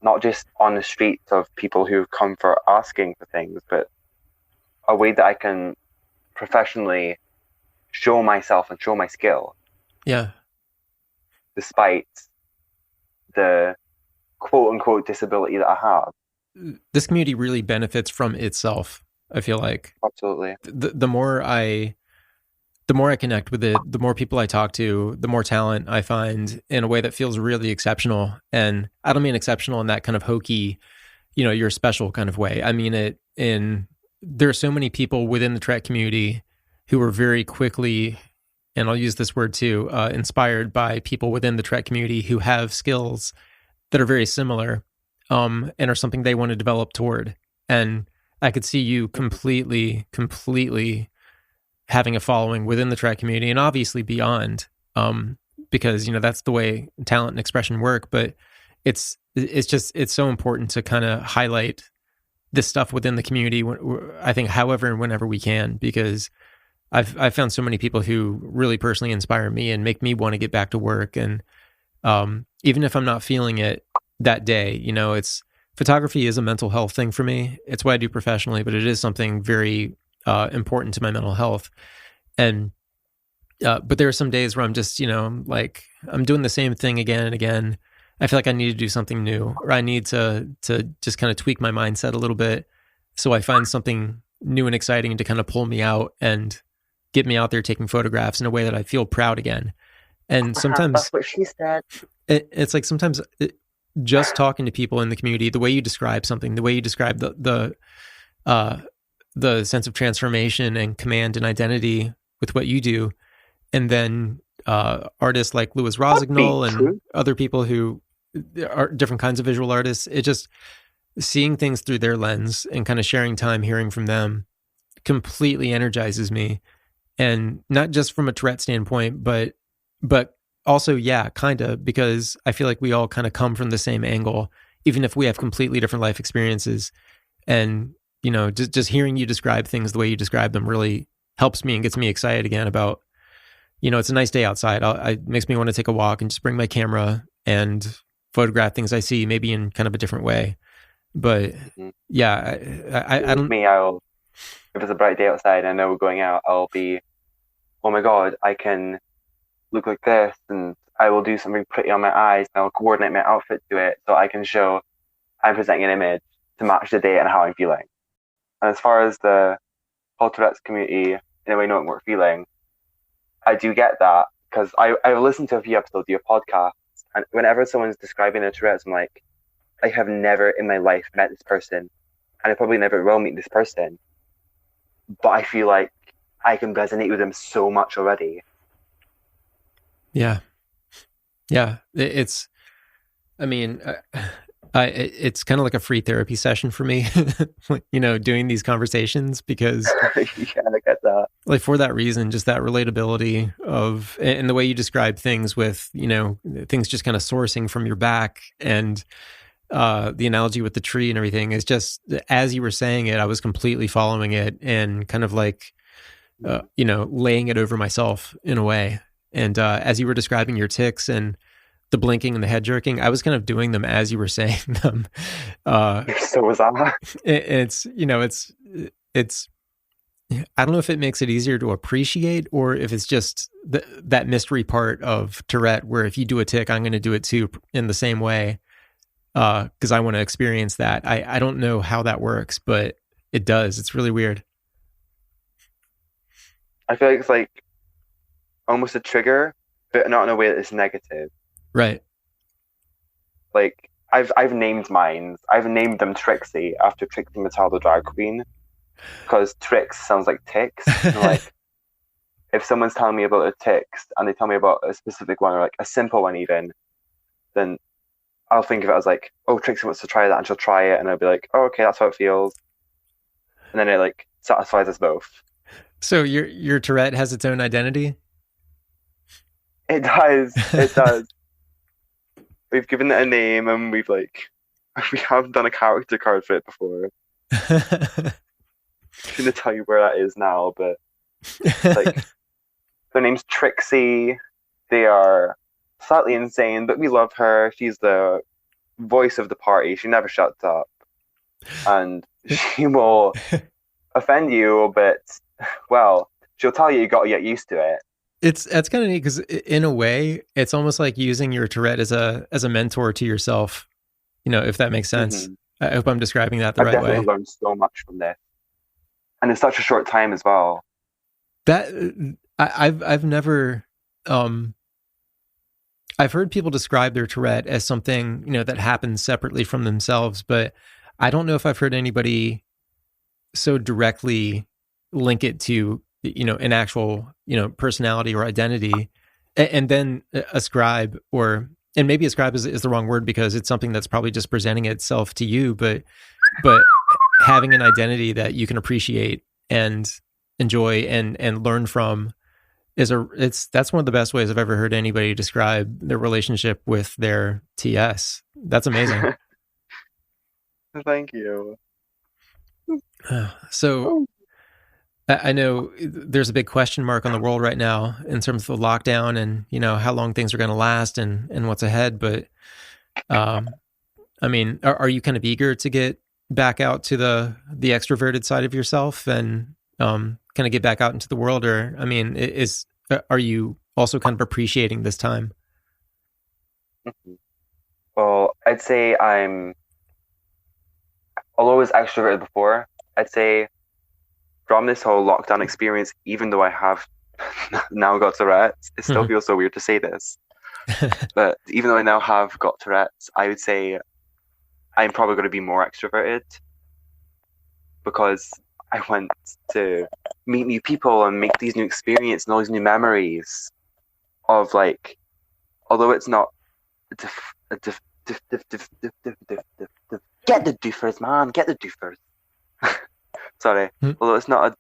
not just on the streets of people who come for asking for things, but a way that I can professionally show myself and show my skill.
Yeah.
Despite the quote unquote disability that I have.
This community really benefits from itself, I feel like.
Absolutely.
The more I connect with it, the more people I talk to, the more talent I find in a way that feels really exceptional. And I don't mean exceptional in that kind of hokey, you're special kind of way. I mean it in, there are so many people within the Tourette community who are very quickly, and I'll use this word too, inspired by people within the Tourette community who have skills that are very similar, and are something they want to develop toward. And I could see you completely having a following within the Tourette community and obviously beyond, because, that's the way talent and expression work. But it's so important to kind of highlight this stuff within the community, I think, however and whenever we can, because I've found so many people who really personally inspire me and make me want to get back to work. And even if I'm not feeling it that day, photography is a mental health thing for me. It's what I do professionally, but it is something very important to my mental health. And but there are some days where I'm just, I'm doing the same thing again and again. I feel like I need to do something new, or I need to just kind of tweak my mindset a little bit, so I find something new and exciting to kind of pull me out and get me out there taking photographs in a way that I feel proud again. And sometimes
that's what she said.
It's like sometimes just talking to people in the community, the way you describe something, the way you describe the sense of transformation and command and identity with what you do, and then artists like Louis Rossignol and other people who are different kinds of visual artists, it just seeing things through their lens and kind of sharing time hearing from them completely energizes me. And not just from a Tourette standpoint, but also, kind of, because I feel like we all kind of come from the same angle, even if we have completely different life experiences. And, just hearing you describe things the way you describe them really helps me and gets me excited again about, it's a nice day outside. It makes me want to take a walk and just bring my camera and photograph things I see, maybe in kind of a different way. But I don't...
If it's a bright day outside and I know we're going out, I'll be, oh my God, I can look like this, and I will do something pretty on my eyes, and I'll coordinate my outfit to it so I can show I'm presenting an image to match the day and how I'm feeling. And as far as the whole Tourette's community, in a way, knowing what we're feeling, I do get that, because I've listened to a few episodes of your podcast, and whenever someone's describing their Tourette's, I'm like, I have never in my life met this person, and I probably never will meet this person, but I feel like I can resonate with them so much already.
Yeah. It's it's kind of like a free therapy session for me, doing these conversations, because
yeah, I get that.
Like, for that reason, just that relatability of, and the way you describe things with, things just kind of sourcing from your back, and the analogy with the tree and everything is just, as you were saying it, I was completely following it and kind of like, laying it over myself in a way. And as you were describing your tics and the blinking and the head jerking, I was kind of doing them as you were saying them.
So was I.
It's I don't know if it makes it easier to appreciate, or if it's just that mystery part of Tourette, where if you do a tic, I'm going to do it too in the same way, because I want to experience that. I don't know how that works, but it does. It's really weird.
I feel like it's like almost a trigger, but not in a way that is negative.
Right.
Like, I've named mine. I've named them Trixie after Trixie Mattel, the drag queen, because Trix sounds like ticks. Like, if someone's telling me about a tics and they tell me about a specific one, or like a simple one even, then I'll think of it as like, oh, Trixie wants to try that, and she'll try it, and I'll be like, oh, okay, that's how it feels. And then it like satisfies us both.
So your Tourette has its own identity?
It does. It does. We've given it a name, and we have done a character card for it before. I'm gonna tell you where that is now, but like, their name's Trixie. They are slightly insane, but we love her. She's the voice of the party. She never shuts up. And she will offend you, but, well, she'll tell you got to get used to it.
That's kind of neat because in a way, it's almost like using your Tourette as a mentor to yourself, if that makes sense.
Mm-hmm.
I hope I'm describing that the
I've
right way.
definitely learned so much from this. And in such a short time as well.
That I've never I've heard people describe their Tourette as something, that happens separately from themselves, but I don't know if I've heard anybody so directly link it to, an actual, personality or identity, and then ascribe, and maybe ascribe is the wrong word because it's something that's probably just presenting itself to you, but having an identity that you can appreciate and enjoy and learn from that's one of the best ways I've ever heard anybody describe their relationship with their TS. That's amazing.
Thank you.
So I know there's a big question mark on the world right now in terms of the lockdown and, how long things are going to last and what's ahead. But, I mean, are you kind of eager to get back out to the extroverted side of yourself and kind of get back out into the world? Or, I mean, are you also kind of appreciating this time?
Well, I'd say although I was extroverted before, I'd say from this whole lockdown experience, even though I have now got Tourette's, it still feels so weird to say this. But even though I now have got Tourette's, I would say I'm probably going to be more extroverted because I went to meet new people and make these new experiences and all these new memories of although it's not get the doofers, man, get the doofers. Sorry. Although it's not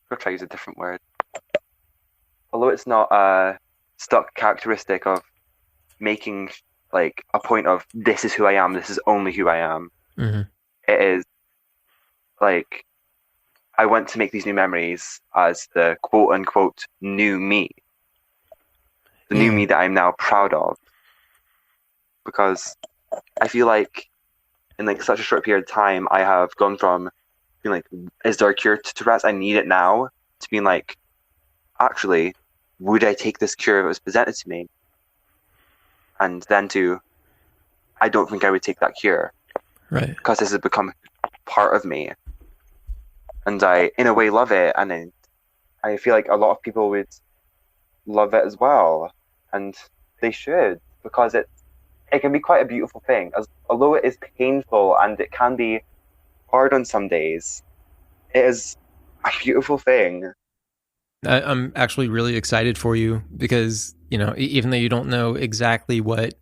I'll try to use a different word. Although it's not a stuck characteristic of making a point of this is who I am, this is only who I am. Mm-hmm. It is I went to make these new memories as the quote unquote new me. The new me that I'm now proud of. Because I feel like in such a short period of time, I have gone from being is there a cure to Tourette's? I need it now, to being actually, would I take this cure if it was presented to me? And then I don't think I would take that cure.
Right.
Because this has become part of me. And I, in a way, love it. And I feel like a lot of people would love it as well. And they should, because it can be quite a beautiful thing. Although it is painful and it can be hard on some days, it is a beautiful thing.
I'm actually really excited for you because, even though you don't know exactly what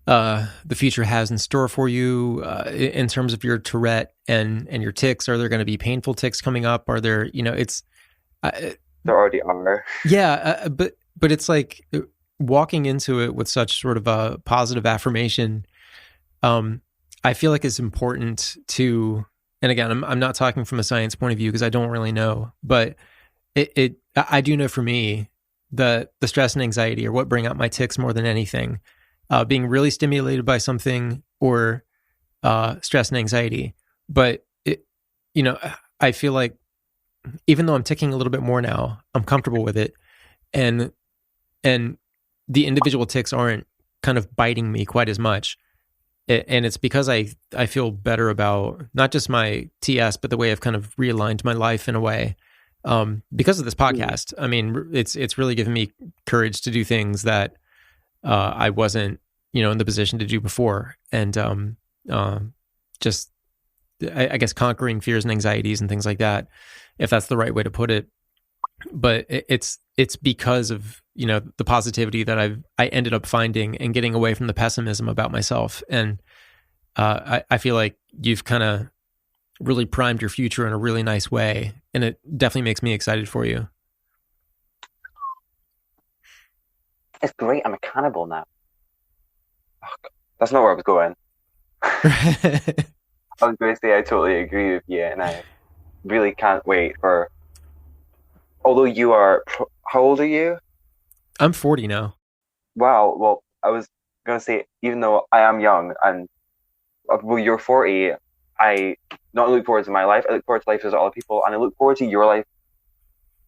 the future has in store for you in terms of your Tourette and your tics, are there going to be painful tics coming up? Are there,
there already are.
Yeah, but it's walking into it with such sort of a positive affirmation. I feel like it's important to, and again, I'm not talking from a science point of view because I don't really know, but I do know for me, the stress and anxiety are what bring out my tics more than anything. Being really stimulated by something or stress and anxiety. But I feel like even though I'm ticking a little bit more now, I'm comfortable with it, and the individual tics aren't kind of biting me quite as much. And it's because I feel better about not just my TS, but the way I've kind of realigned my life in a way. Because of this podcast, I mean, it's really given me courage to do things that I wasn't, in the position to do before. And just, I guess, conquering fears and anxieties and things like that, if that's the right way to put it. But it's because of, the positivity that I ended up finding and getting away from the pessimism about myself. And I feel like you've kind of really primed your future in a really nice way. And it definitely makes me excited for you.
It's great. I'm a cannibal now. Oh, God. That's not where I was going. I was going to say I totally agree with you, and I really can't wait for although you are, how old are you?
I'm 40 now.
Wow. Well, I was gonna say, even though I am young and well, you're 40, I not look forward to my life. I look forward to life as other people, and I look forward to your life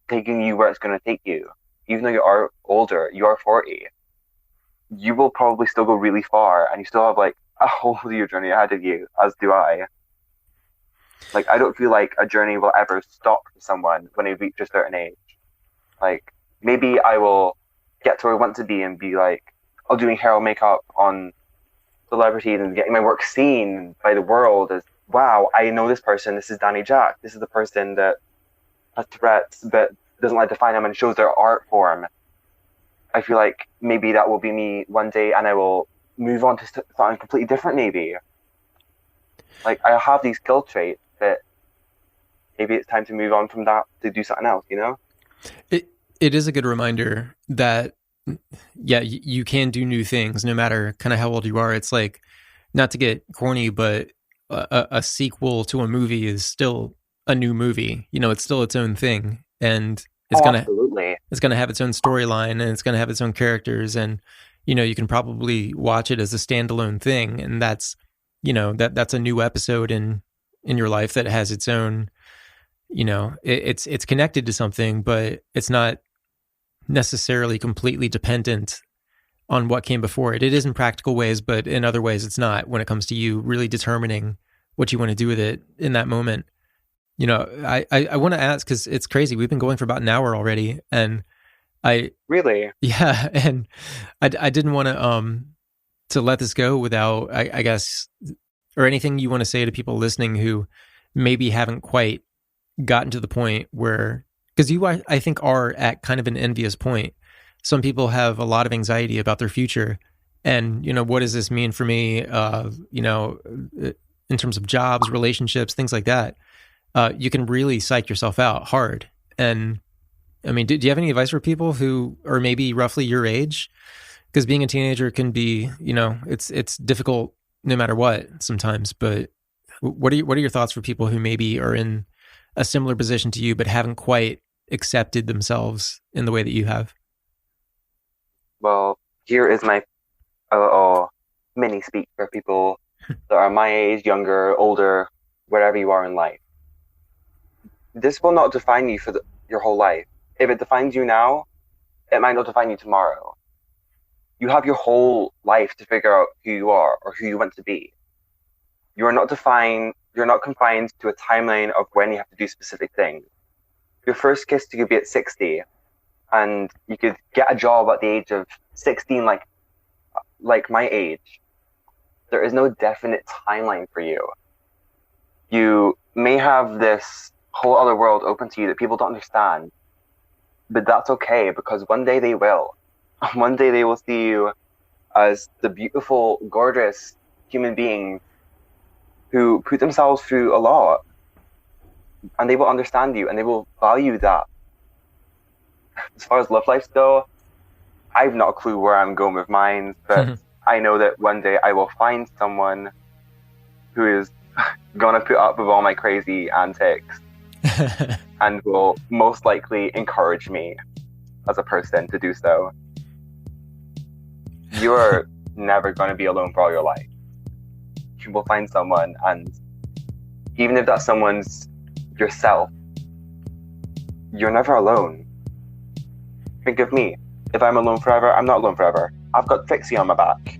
taking you where it's going to take you. Even though you are older, you are 40. You will probably still go really far, and you still have like a whole year journey ahead of you, as do I. Like, I don't feel like a journey will ever stop for someone when they reach a certain age. Like, maybe I will get to where I want to be and be like, oh, doing hair and makeup on celebrities and getting my work seen by the world as, wow, I know this person. This is Danny Jack. This is the person that has Tourette's but doesn't like to define them and shows their art form. I feel like maybe that will be me one day, and I will move on to something completely different maybe. Like, I have these skill traits, but maybe it's time to move on from that to do something else, you know?
It is a good reminder that, yeah, you can do new things no matter kind of how old you are. It's like, not to get corny, but a sequel to a movie is still a new movie. You know, it's still its own thing, and it's gonna have its own storyline, and it's gonna have its own characters, and you know, you can probably watch it as a standalone thing, and that's, you know, that's a new episode in your life that has its own, you know, it's connected to something, but it's not necessarily completely dependent on what came before it. It is in practical ways, but in other ways it's not, when it comes to you really determining what you want to do with it in that moment. You know, I want to ask, because it's crazy. We've been going for about an hour already, and
Really?
Yeah, and I didn't want to let this go without, I guess, or anything you want to say to people listening who maybe haven't quite gotten to the point where, because you, I think, are at kind of an envious point. Some people have a lot of anxiety about their future, and, you know, what does this mean for me? You know, in terms of jobs, relationships, things like that. You can really psych yourself out hard. And I mean, do you have any advice for people who are maybe roughly your age? Because being a teenager can be, you know, it's difficult no matter what sometimes. But what are your thoughts for people who maybe are in a similar position to you but haven't quite accepted themselves in the way that you have?
Well, here is my little mini speak for people that are my age, younger, older, wherever you are in life. This will not define you for your whole life. If it defines you now, it might not define you tomorrow. You have your whole life to figure out who you are or who you want to be. You're not confined to a timeline of when you have to do specific things. Your first kiss could be at 60, and you could get a job at the age of 16, like my age. There is no definite timeline for you. You may have this whole other world open to you that people don't understand, but that's okay, because one day they will. One day they will see you as the beautiful, gorgeous human beings who put themselves through a lot, and they will understand you and they will value that. As far as love lives go, I've not a clue where I'm going with mine, but I know that one day I will find someone who is gonna put up with all my crazy antics and will most likely encourage me as a person to do so. You are never going to be alone for all your life. You will find someone, and even if that someone's yourself, you're never alone. Think of me. If I'm alone forever, I'm not alone forever. I've got Trixie on my back.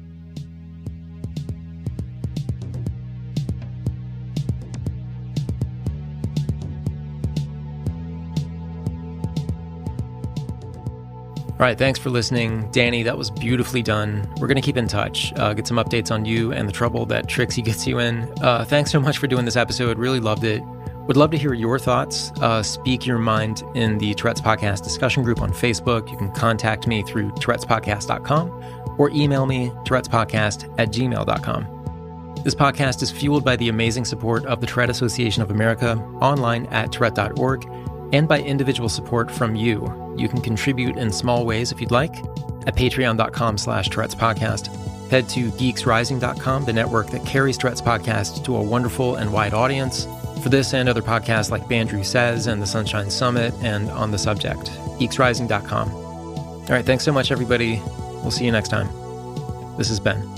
All right, thanks for listening. Danny, that was beautifully done. We're going to keep in touch, get some updates on you and the trouble that Trixie gets you in. Thanks so much for doing this episode. Really loved it. Would love to hear your thoughts. Speak your mind in the Tourette's Podcast discussion group on Facebook. You can contact me through tourettespodcast.com or email me, tourettespodcast@gmail.com. This podcast is fueled by the amazing support of the Tourette Association of America, online at tourette.org, and by individual support from you. You can contribute in small ways if you'd like at patreon.com/Tourette's Podcast. Head to geeksrising.com, the network that carries Tourette's Podcast to a wonderful and wide audience. For this and other podcasts like Bandrew Says and the Sunshine Summit and On the Subject, geeksrising.com. All right, thanks so much, everybody. We'll see you next time. This is Ben.